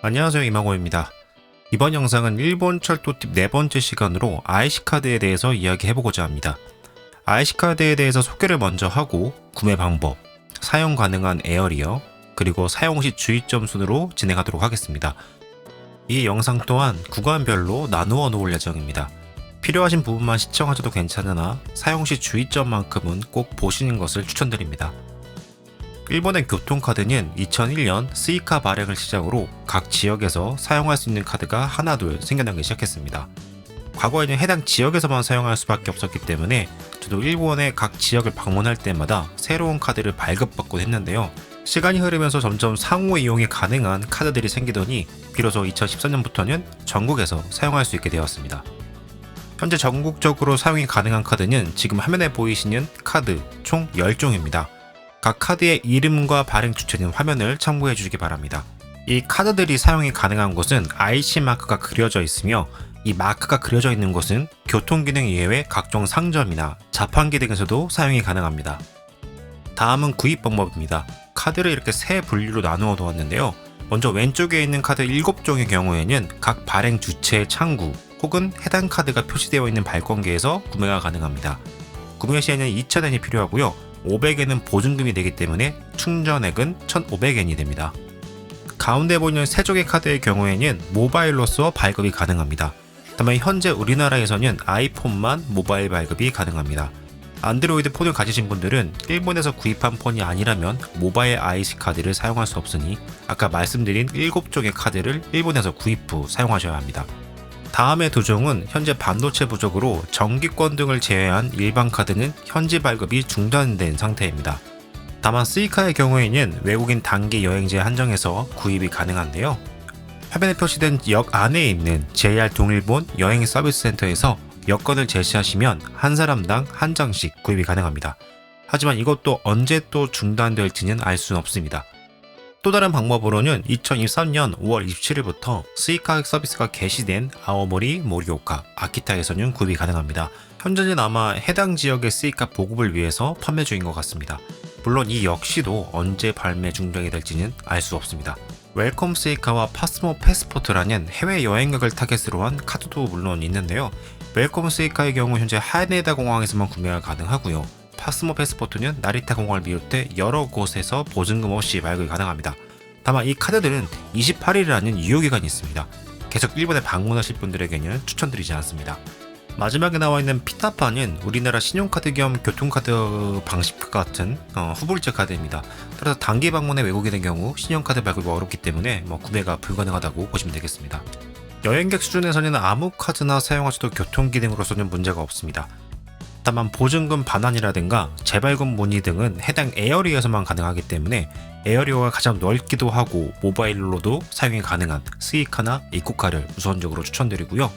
안녕하세요, 이마고입니다. 이번 영상은 일본 철도팁 네 번째 시간으로 IC카드에 대해서 이야기해보고자 합니다. IC카드에 대해서 소개를 먼저 하고 구매 방법, 사용 가능한 에어리어, 그리고 사용 시 주의점 순으로 진행하도록 하겠습니다. 이 영상 또한 구간별로 나누어 놓을 예정입니다. 필요하신 부분만 시청하셔도 괜찮으나 사용 시 주의점만큼은 꼭 보시는 것을 추천드립니다. 일본의 교통카드는 2001년 스이카 발행을 시작으로 각 지역에서 사용할 수 있는 카드가 하나둘 생겨나기 시작했습니다. 과거에는 해당 지역에서만 사용할 수밖에 없었기 때문에 저도 일본의 각 지역을 방문할 때마다 새로운 카드를 발급받곤 했는데요. 시간이 흐르면서 점점 상호 이용이 가능한 카드들이 생기더니 비로소 2014년부터는 전국에서 사용할 수 있게 되었습니다. 현재 전국적으로 사용이 가능한 카드는 지금 화면에 보이시는 카드 총 10종입니다. 각 카드의 이름과 발행 주체는 화면을 참고해 주시기 바랍니다. 이 카드들이 사용이 가능한 곳은 IC 마크가 그려져 있으며 이 마크가 그려져 있는 곳은 교통기능 이외의 각종 상점이나 자판기 등에서도 사용이 가능합니다. 다음은 구입 방법입니다. 카드를 이렇게 세 분류로 나누어 놓았는데요. 먼저 왼쪽에 있는 카드 7종의 경우에는 각 발행 주체의 창구 혹은 해당 카드가 표시되어 있는 발권기에서 구매가 가능합니다. 구매 시에는 2,000엔이 필요하고요. 500엔은 보증금이 되기 때문에 충전액은 1,500엔이 됩니다. 가운데 보이는 세 종의 카드의 경우에는 모바일로서 발급이 가능합니다. 다만 현재 우리나라에서는 아이폰만 모바일 발급이 가능합니다. 안드로이드 폰을 가지신 분들은 일본에서 구입한 폰이 아니라면 모바일 IC 카드를 사용할 수 없으니 아까 말씀드린 7종의 카드를 일본에서 구입 후 사용하셔야 합니다. 다음의 두 종은 현재 반도체 부족으로 정기권 등을 제외한 일반 카드는 현지 발급이 중단된 상태입니다. 다만 스이카의 경우에는 외국인 단기 여행지에 한정해서 구입이 가능한데요. 화면에 표시된 역 안에 있는 JR 동일본 여행 서비스 센터에서 여권을 제시하시면 한 사람당 한 장씩 구입이 가능합니다. 하지만 이것도 언제 또 중단될지는 알 수는 없습니다. 또 다른 방법으로는 2023년 5월 27일부터 스이카 서비스가 개시된 아오모리, 모리오카, 아키타에서는 구입이 가능합니다. 현재는 아마 해당 지역의 스이카 보급을 위해서 판매 중인 것 같습니다. 물론 이 역시도 언제 발매 중단이 될지는 알 수 없습니다. 웰컴 스이카와 파스모 패스포트라는 해외 여행객을 타겟으로 한 카드도 물론 있는데요. 웰컴 스이카의 경우 현재 하네다 공항에서만 구매가 가능하고요. 파스모 패스포트는 나리타 공항을 비롯해 여러 곳에서 보증금 없이 발급이 가능합니다. 다만 이 카드들은 28일이라는 유효기간이 있습니다. 계속 일본에 방문하실 분들에게는 추천드리지 않습니다. 마지막에 나와 있는 피타파는 우리나라 신용카드 겸 교통카드 방식과 같은 후불제 카드입니다. 따라서 단기 방문의 외국인의 경우 신용카드 발급이 어렵기 때문에 구매가 불가능하다고 보시면 되겠습니다. 여행객 수준에서는 아무 카드나 사용하셔도 교통기능으로서는 문제가 없습니다. 다만 보증금 반환이라든가 재발급 문의 등은 해당 에어리어에서만 가능하기 때문에 에어리어가 가장 넓기도 하고 모바일로도 사용이 가능한 스이카나 이코카를 우선적으로 추천드리고요.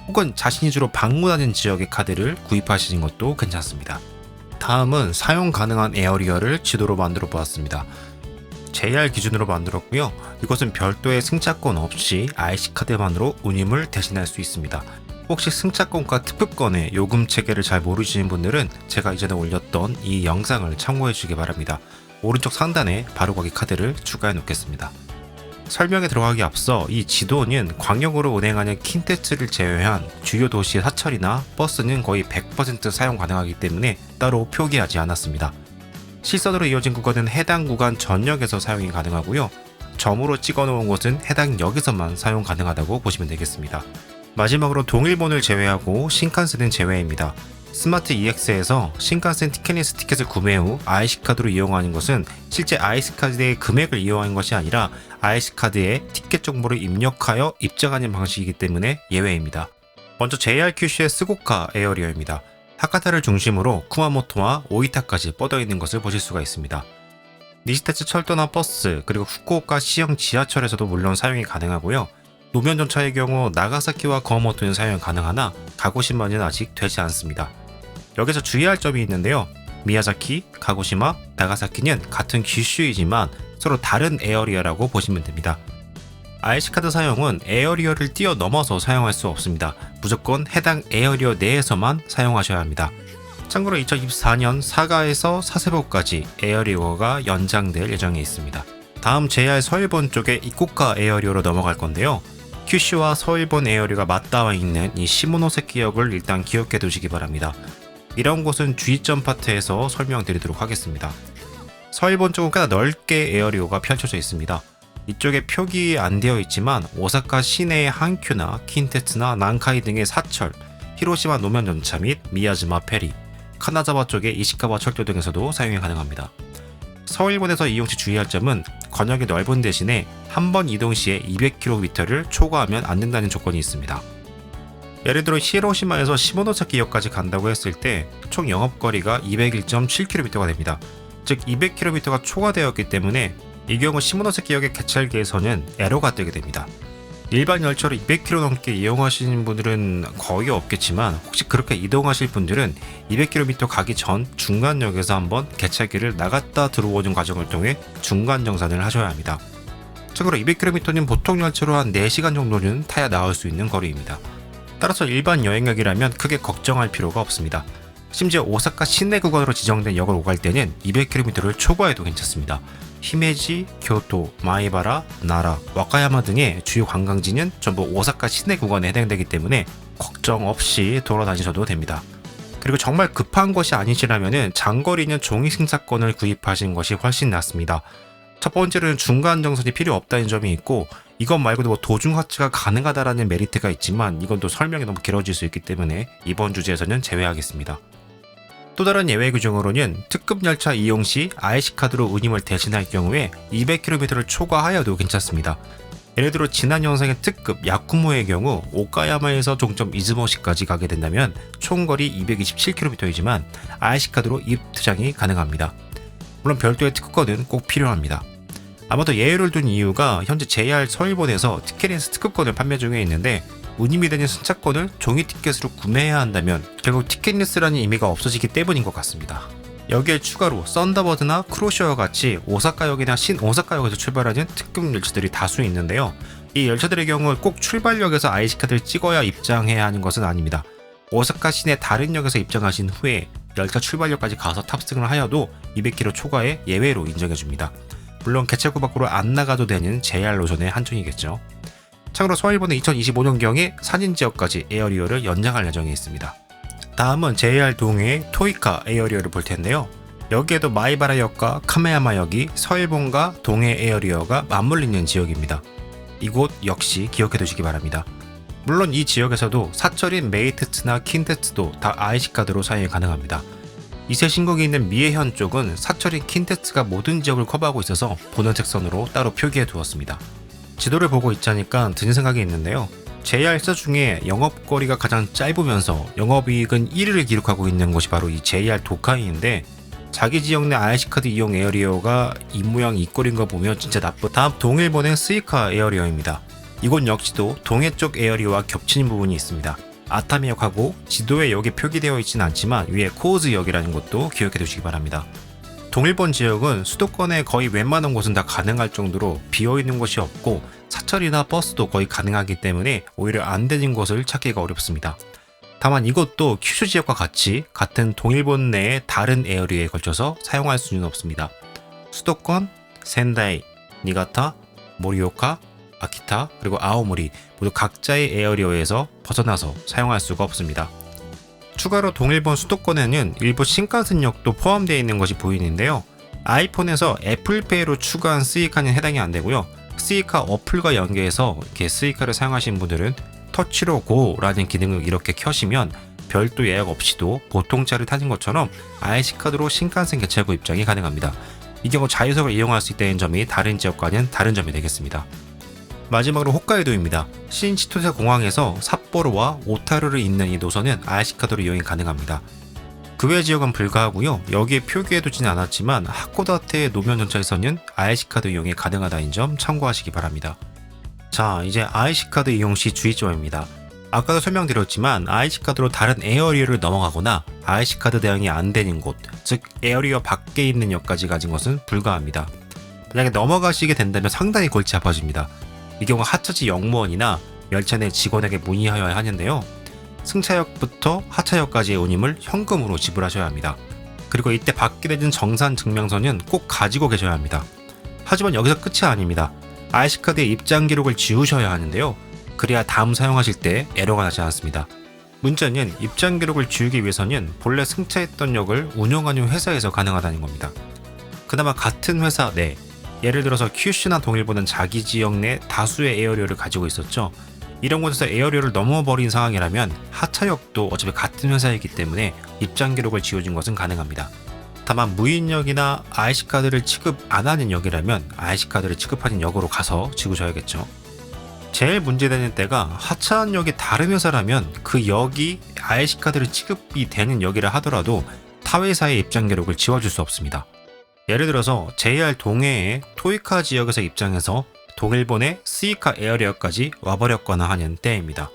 혹은 자신이 주로 방문하는 지역의 카드를 구입하시는 것도 괜찮습니다. 다음은 사용 가능한 에어리어를 지도로 만들어 보았습니다. JR 기준으로 만들었고요. 이것은 별도의 승차권 없이 IC카드만으로 운임을 대신할 수 있습니다. 혹시 승차권과 특급권의 요금 체계를 잘 모르시는 분들은 제가 이전에 올렸던 이 영상을 참고해 주시기 바랍니다. 오른쪽 상단에 바로가기 카드를 추가해 놓겠습니다. 설명에 들어가기 앞서 이 지도는 광역으로 운행하는 킨테츠를 제외한 주요 도시의 사철이나 버스는 거의 100% 사용 가능하기 때문에 따로 표기하지 않았습니다. 실선으로 이어진 구간은 해당 구간 전역에서 사용이 가능하고요. 점으로 찍어 놓은 곳은 해당 역에서만 사용 가능하다고 보시면 되겠습니다. 마지막으로 동일본을 제외하고 신칸센은 제외입니다. 스마트 EX에서 신칸센 티켓리스 티켓을 구매 후 IC카드로 이용하는 것은 실제 IC카드의 금액을 이용하는 것이 아니라 IC카드에 티켓 정보를 입력하여 입장하는 방식이기 때문에 예외입니다. 먼저 JR 큐슈의 스고카 에어리어입니다. 하카타를 중심으로 쿠마모토와 오이타까지 뻗어있는 것을 보실 수가 있습니다. 니시테츠 철도나 버스 그리고 후쿠오카 시형 지하철에서도 물론 사용이 가능하고요. 노면 전차의 경우 나가사키와 구아모토는 사용이 가능하나 가고시마는 아직 되지 않습니다. 여기서 주의할 점이 있는데요. 미야자키, 가고시마, 나가사키는 같은 규슈이지만 서로 다른 에어리어라고 보시면 됩니다. IC카드 사용은 에어리어를 뛰어넘어서 사용할 수 없습니다. 무조건 해당 에어리어 내에서만 사용하셔야 합니다. 참고로 2024년 4가에서 4세보까지 에어리어가 연장될 예정에 있습니다. 다음 JR 서일본 쪽의 이코카 에어리어로 넘어갈 건데요. 큐슈와 서일본 에어리어가 맞닿아 있는 이 시모노세키역을 일단 기억해 두시기 바랍니다. 이런 곳은 주의점 파트에서 설명드리도록 하겠습니다. 서일본 쪽은 꽤나 넓게 에어리어가 펼쳐져 있습니다. 이쪽에 표기 안 되어 있지만 오사카 시내의 한큐나 킨테츠나 난카이 등의 사철, 히로시마 노면 전차 및 미야지마 페리, 카나자와 쪽의 이시카와 철도 등에서도 사용이 가능합니다. 서일본에서 이용 시 주의할 점은 권역이 넓은 대신에 한 번 이동 시에 200km를 초과하면 안 된다는 조건이 있습니다. 예를 들어 히로시마에서 시모노사키역까지 간다고 했을 때 총 영업거리가 201.7km가 됩니다. 즉 200km가 초과되었기 때문에 이 경우 시모노세키역의 개찰기에서는 에러가 뜨게 됩니다. 일반 열차로 200km 넘게 이용하시는 분들은 거의 없겠지만 혹시 그렇게 이동하실 분들은 200km 가기 전 중간역에서 한번 개찰기를 나갔다 들어오는 과정을 통해 중간 정산을 하셔야 합니다. 참고로 200km는 보통 열차로 한 4시간 정도는 타야 나올 수 있는 거리입니다. 따라서 일반 여행객이라면 크게 걱정할 필요가 없습니다. 심지어 오사카 시내 구간으로 지정된 역을 오갈 때는 200km를 초과해도 괜찮습니다. 히메지, 교토, 마이바라, 나라, 와카야마 등의 주요 관광지는 전부 오사카 시내 구간에 해당되기 때문에 걱정 없이 돌아다니셔도 됩니다. 그리고 정말 급한 것이 아니시라면 장거리는 종이 승차권을 구입하시는 것이 훨씬 낫습니다. 첫 번째로는 중간 정산이 필요 없다는 점이 있고, 이것 말고도 도중 하차가 가능하다라는 메리트가 있지만 이건 또 설명이 너무 길어질 수 있기 때문에 이번 주제에서는 제외하겠습니다. 또 다른 예외 규정으로는 특급 열차 이용 시 IC카드로 운임을 대신할 경우에 200km를 초과하여도 괜찮습니다. 예를 들어 지난 영상의 특급 야쿠모의 경우 오카야마에서 종점 이즈모시까지 가게 된다면 총거리 227km이지만 IC카드로 입투장이 가능합니다. 물론 별도의 특급권은 꼭 필요합니다. 아마 더 예외를 둔 이유가 현재 JR 서일본에서 티켓린스 특급권을 판매 중에 있는데 운임이 되는 승차권을 종이 티켓으로 구매해야 한다면 결국 티켓리스라는 의미가 없어지기 때문인 것 같습니다. 여기에 추가로 썬더버드나 크로셔와 같이 오사카역이나 신오사카역에서 출발하는 특급 열차들이 다수 있는데요. 이 열차들의 경우 꼭 출발역에서 IC카드를 찍어야 입장해야 하는 것은 아닙니다. 오사카 시내 다른 역에서 입장하신 후에 열차 출발역까지 가서 탑승을 하여도 200km 초과에 예외로 인정해줍니다. 물론 개찰구 밖으로 안 나가도 되는 JR 노선의 한정이겠죠. 참고로 서일본은 2025년경에 산인지역까지 에어리어를 연장할 예정에 있습니다. 다음은 JR 동해의 토이카 에어리어를 볼 텐데요. 여기에도 마이바라역과 카메야마역이 서일본과 동해 에어리어가 맞물리는 지역입니다. 이곳 역시 기억해 두시기 바랍니다. 물론 이 지역에서도 사철인 메이트츠나 킨테츠도 다 IC카드로 사용이 가능합니다. 이세 신곡이 있는 미에현 쪽은 사철인 킨테츠가 모든 지역을 커버하고 있어서 보는 색선으로 따로 표기해 두었습니다. 지도를 보고 있자니까 드는 생각이 있는데요. JR사 중에 영업거리가 가장 짧으면서 영업이익은 1위를 기록하고 있는 곳이 바로 이 JR 도카이인데, 자기 지역 내 IC카드 이용 에어리어가 이 모양 이 꼴인 거 보면 진짜 나쁘다. 다음 동일본의 스이카 에어리어입니다. 이곳 역시도 동해 쪽 에어리어와 겹치는 부분이 있습니다. 아타미역하고 지도에 여기 표기되어 있지는 않지만 위에 코우즈역이라는 것도 기억해 두시기 바랍니다. 동일본 지역은 수도권의 거의 웬만한 곳은 다 가능할 정도로 비어있는 곳이 없고 사철이나 버스도 거의 가능하기 때문에 오히려 안 되는 곳을 찾기가 어렵습니다. 다만 이것도 큐슈 지역과 같이 같은 동일본 내의 다른 에어리어에 걸쳐서 사용할 수는 없습니다. 수도권, 센다이, 니가타, 모리오카, 아키타, 그리고 아오모리 모두 각자의 에어리어에서 벗어나서 사용할 수가 없습니다. 추가로 동일본 수도권에는 일부 신칸센역도 포함되어 있는 것이 보이는데요. 아이폰에서 애플페이로 추가한 스이카는 해당이 안 되고요. 스이카 어플과 연계해서 이렇게 스이카를 사용하시는 분들은 터치로 고라는 기능을 이렇게 켜시면 별도 예약 없이도 보통 차를 타는 것처럼 IC카드로 신칸센 개찰구 입장이 가능합니다. 이 경우 자유석을 이용할 수 있다는 점이 다른 지역과는 다른 점이 되겠습니다. 마지막으로 홋카이도입니다. 신치토세 공항에서 삿포로와 오타루를 잇는 이 노선은 IC카드로 이용이 가능합니다. 그 외 지역은 불가하고요. 여기에 표기해두진 않았지만 하코다테 노면 전차에서는 IC카드 이용이 가능하다는 점 참고하시기 바랍니다. 자, 이제 IC카드 이용 시 주의점입니다. 아까도 설명드렸지만 IC카드로 다른 에어리어를 넘어가거나 IC카드 대응이 안 되는 곳, 즉 에어리어 밖에 있는 역까지 가진 것은 불가합니다. 만약에 넘어가시게 된다면 상당히 골치 아파집니다. 이 경우 하차지 역무원이나 열차 내 직원에게 문의하여야 하는데요. 승차역부터 하차역까지의 운임을 현금으로 지불하셔야 합니다. 그리고 이때 받게 되는 정산 증명서는 꼭 가지고 계셔야 합니다. 하지만 여기서 끝이 아닙니다. IC카드의 입장 기록을 지우셔야 하는데요. 그래야 다음 사용하실 때 에러가 나지 않습니다. 문제는 입장 기록을 지우기 위해서는 본래 승차했던 역을 운영하는 회사에서 가능하다는 겁니다. 그나마 같은 회사 내, 예를 들어서 QC나 동일보는 자기 지역 내 다수의 에어리어를 가지고 있었죠. 이런 곳에서 에어리어를 넘어버린 상황이라면 하차역도 어차피 같은 회사이기 때문에 입장 기록을 지워준 것은 가능합니다. 다만 무인역이나 IC카드를 취급 안 하는 역이라면 IC카드를 취급하는 역으로 가서 지우셔야겠죠. 제일 문제되는 때가 하차한 역이 다른 회사라면 그 역이 IC카드를 취급이 되는 역이라 하더라도 타 회사의 입장 기록을 지워줄 수 없습니다. 예를 들어서 JR 동해의 토이카 지역에서 입장해서 동일본의 스이카 에어리어까지 와버렸거나 하는 때입니다.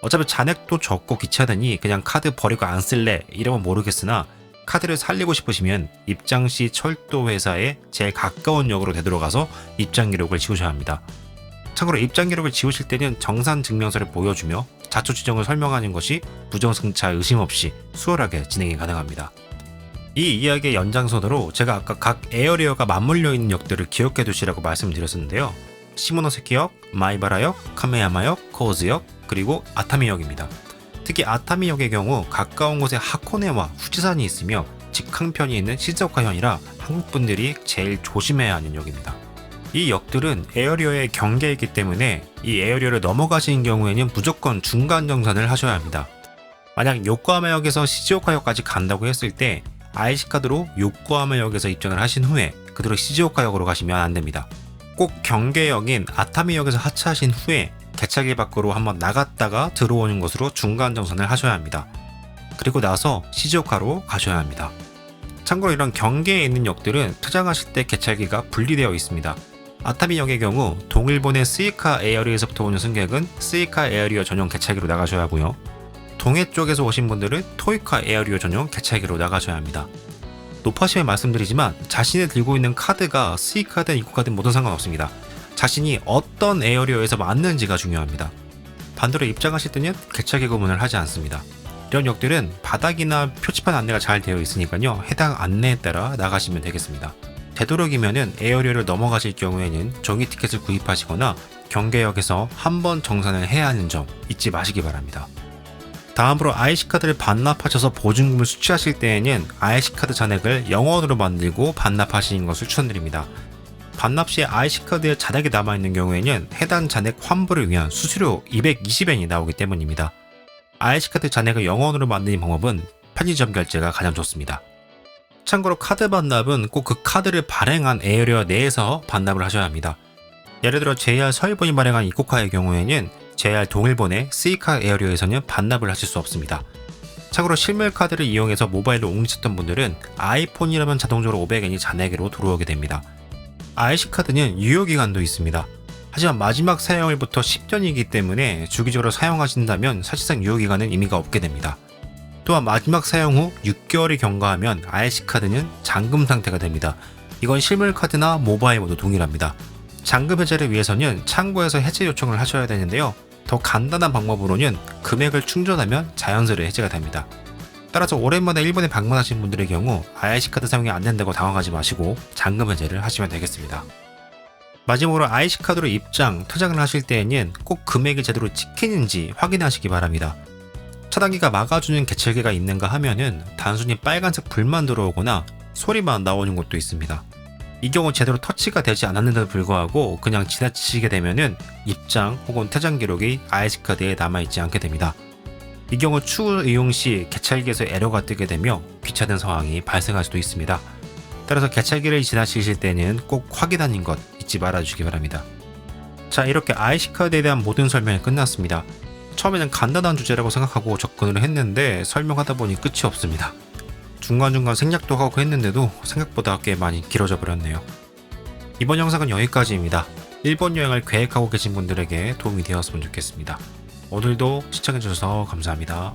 어차피 잔액도 적고 귀찮으니 그냥 카드 버리고 안 쓸래 이러면 모르겠으나 카드를 살리고 싶으시면 입장 시 철도 회사에 제일 가까운 역으로 되돌아가서 입장 기록을 지우셔야 합니다. 참고로 입장 기록을 지우실 때는 정산 증명서를 보여주며 자초 지정을 설명하는 것이 부정승차 의심 없이 수월하게 진행이 가능합니다. 이 이야기의 연장선으로 제가 아까 각 에어리어가 맞물려 있는 역들을 기억해 두시라고 말씀드렸었는데요. 시모노세키역, 마이바라역, 카메야마역, 코오즈역, 그리고 아타미역입니다. 특히 아타미역의 경우 가까운 곳에 하코네와 후지산이 있으며 직항편이 있는 시즈오카현이라 한국분들이 제일 조심해야 하는 역입니다. 이 역들은 에어리어의 경계이기 때문에 이 에어리어를 넘어가시는 경우에는 무조건 중간 정산을 하셔야 합니다. 만약 요코하마역에서 시즈오카역까지 간다고 했을 때 IC카드로 요코하마역에서 입장을 하신 후에 그대로 시즈오카역으로 가시면 안됩니다. 꼭 경계역인 아타미역에서 하차하신 후에 개차기 밖으로 한번 나갔다가 들어오는 것으로 중간 정산을 하셔야 합니다. 그리고 나서 시즈오카로 가셔야 합니다. 참고로 이런 경계에 있는 역들은 퇴장하실 때 개찰기가 분리되어 있습니다. 아타미역의 경우 동일본의 스이카 에어리어에서부터 오는 승객은 스이카 에어리어 전용 개찰기로 나가셔야 하고요. 동해 쪽에서 오신 분들은 토이카 에어리어 전용 개찰기로 나가셔야 합니다. 높아심에 말씀드리지만 자신이 들고 있는 카드가 스이카든 이코카든 모두 상관없습니다. 자신이 어떤 에어리어에서 맞는지가 중요합니다. 반대로 입장하실 때는 개찰기 구분을 하지 않습니다. 이런 역들은 바닥이나 표지판 안내가 잘 되어 있으니까요. 해당 안내에 따라 나가시면 되겠습니다. 되도록이면 에어리어를 넘어가실 경우에는 종이 티켓을 구입하시거나 경계역에서 한번 정산을 해야 하는 점 잊지 마시기 바랍니다. 다음으로 IC카드를 반납하셔서 보증금을 수취하실 때에는 IC카드 잔액을 0원으로 만들고 반납하시는 것을 추천드립니다. 반납 시에 IC카드에 잔액이 남아있는 경우에는 해당 잔액 환불을 위한 수수료 220엔이 나오기 때문입니다. IC카드 잔액을 0원으로 만드는 방법은 편의점 결제가 가장 좋습니다. 참고로 카드 반납은 꼭 그 카드를 발행한 에어리어 내에서 반납을 하셔야 합니다. 예를 들어 JR 서일본이 발행한 이코카의 경우에는 JR 동일본의 스이카 에어리어에서는 반납을 하실 수 없습니다. 참고로 실물 카드를 이용해서 모바일로 옮기셨던 분들은 아이폰이라면 자동적으로 500엔이 잔액으로 들어오게 됩니다. IC카드는 유효기간도 있습니다. 하지만 마지막 사용일부터 10년이기 때문에 주기적으로 사용하신다면 사실상 유효기간은 의미가 없게 됩니다. 또한 마지막 사용 후 6개월이 경과하면 IC카드는 잠금 상태가 됩니다. 이건 실물 카드나 모바일 모두 동일합니다. 잠금 해제를 위해서는 창구에서 해제 요청을 하셔야 되는데요. 더 간단한 방법으로는 금액을 충전하면 자연스레 해제가 됩니다. 따라서 오랜만에 일본에 방문하신 분들의 경우 IC카드 사용이 안 된다고 당황하지 마시고 잠금 해제를 하시면 되겠습니다. 마지막으로 IC카드로 입장, 퇴장을 하실 때에는 꼭 금액이 제대로 찍히는지 확인하시기 바랍니다. 차단기가 막아주는 개찰기가 있는가 하면은 단순히 빨간색 불만 들어오거나 소리만 나오는 것도 있습니다. 이 경우 제대로 터치가 되지 않았는데도 불구하고 그냥 지나치게 되면은 입장 혹은 퇴장 기록이 IC카드에 남아있지 않게 됩니다. 이 경우 추후 이용 시 개찰기에서 에러가 뜨게 되며 귀찮은 상황이 발생할 수도 있습니다. 따라서 개찰기를 지나치실 때는 꼭 확인하는 것 잊지 말아주시기 바랍니다. 자, 이렇게 IC카드에 대한 모든 설명이 끝났습니다. 처음에는 간단한 주제라고 생각하고 접근을 했는데 설명하다 보니 끝이 없습니다. 중간중간 생략도 하고 했는데도 생각보다 꽤 많이 길어져 버렸네요. 이번 영상은 여기까지입니다. 일본 여행을 계획하고 계신 분들에게 도움이 되었으면 좋겠습니다. 오늘도 시청해주셔서 감사합니다.